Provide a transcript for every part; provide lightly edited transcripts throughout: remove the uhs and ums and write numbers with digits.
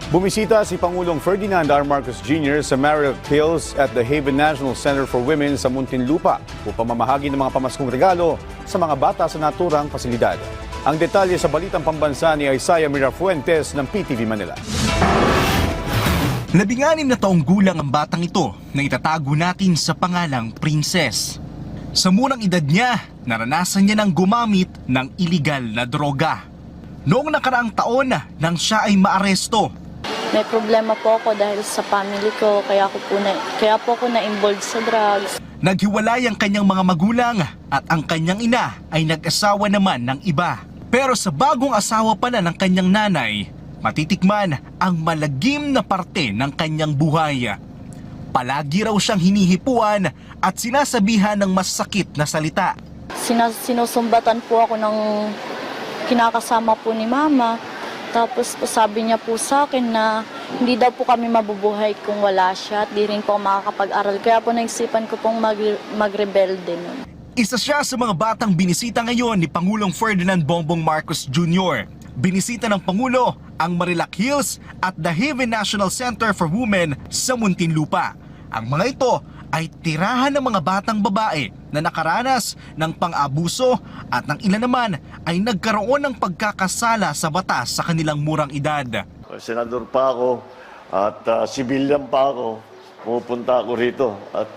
Bumisita si Pangulong Ferdinand R. Marcos Jr. sa Marillac Hills at the Haven National Center for Women sa Muntinlupa upang mamahagi ng mga pamaskong regalo sa mga bata sa naturang pasilidad. Ang detalye sa Balitang Pambansa ni Isaiah Mirafuentes ng PTV Manila. 16 na taong gulang ang batang ito na itatago natin sa pangalang Princess. Sa murang edad niya, naranasan niya ng gumamit ng iligal na droga. Noong nakaraang taon nang siya ay maaresto, may problema po ako dahil sa family ko, kaya po ako na-involved sa drugs. naghiwalay ang kanyang mga magulang at ang kanyang ina ay nag-asawa naman ng iba. Pero sa bagong asawa pala ng kanyang nanay, matitikman ang malagim na parte ng kanyang buhay. Palagi raw siyang hinihipuan at sinasabihan ng masakit na salita. Sinusumbatan po ako ng kinakasama po ni Mama. Tapos po sabi niya po sa akin na hindi daw po kami mabubuhay kung wala siya at di rin po makakapag-aral. Kaya po naisipan ko pong magrebelde nun. Isa siya sa mga batang binisita ngayon ni Pangulong Ferdinand Bongbong Marcos Jr. Binisita ng Pangulo ang Marillac Hills at the Haven National Center for Women sa Muntinlupa. Ang mga ito ay tirahan ng mga batang babae na nakaranas ng pang-abuso at ng ilan naman ay nagkaroon ng pagkakasala sa batas sa kanilang murang edad. Senador pa ako at civilian pa ako, pupunta ako rito. At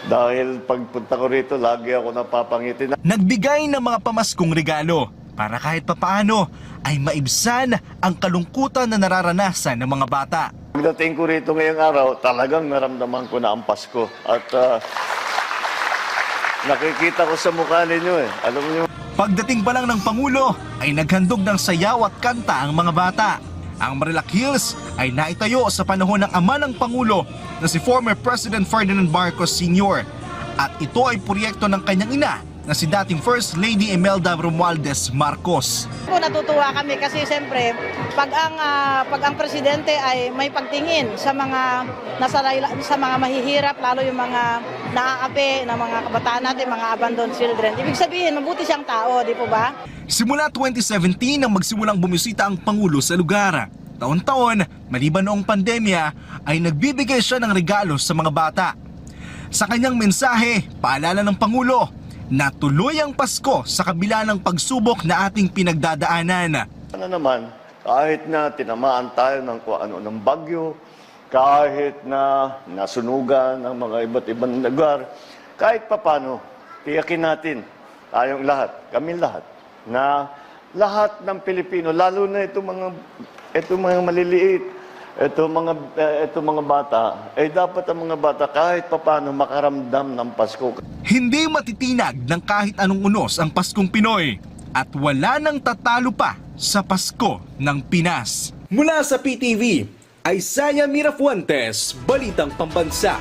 dahil pagpunta ko rito, lagi ako napapangiti. Nagbigay ng mga pamaskong regalo para kahit papaano ay maibsan ang kalungkutan na nararanasan ng mga bata. Pagdating ko rito ngayong araw, talagang naramdaman ko na ang Pasko. At nakikita ko sa mukha ninyo Alam niyo. Pagdating pa lang ng Pangulo ay naghandog ng sayaw at kanta ang mga bata. Ang Marillac Hills ay naitayo sa panahon ng ama ng Pangulo na si former President Ferdinand Marcos Sr. At ito ay proyekto ng kanyang ina na si dating First Lady Imelda Romualdez Marcos. Natutuwa kami kasi siyempre pag ang presidente ay may pagtingin sa mga sa mga mahihirap, lalo yung mga naaapi na mga kabataan natin, mga abandoned children. Ibig sabihin, mabuti siyang tao, di po ba? Simula 2017 nang magsimulang bumisita ang Pangulo sa lugar. Taon-taon, maliban noong pandemya, ay nagbibigay siya ng regalo sa mga bata. Sa kanyang mensahe, paalala ng Pangulo na tuloy ang Pasko sa kabila ng pagsubok na ating pinagdadaanan. Ano naman, kahit na tinamaan tayo ng ng bagyo, kahit na nasunugan ng mga iba't ibang lugar, kahit papano, tiyakin natin, tayong lahat, kami lahat, na lahat ng Pilipino, lalo na itong mga maliliit, itong mga bata, dapat ang mga bata kahit papano makaramdam ng Pasko. Hindi matitinag ng kahit anong unos ang Paskong Pinoy at wala nang tatalo pa sa Pasko ng Pinas. Mula sa PTV, Isaiah Mirafuentes, Balitang Pambansa.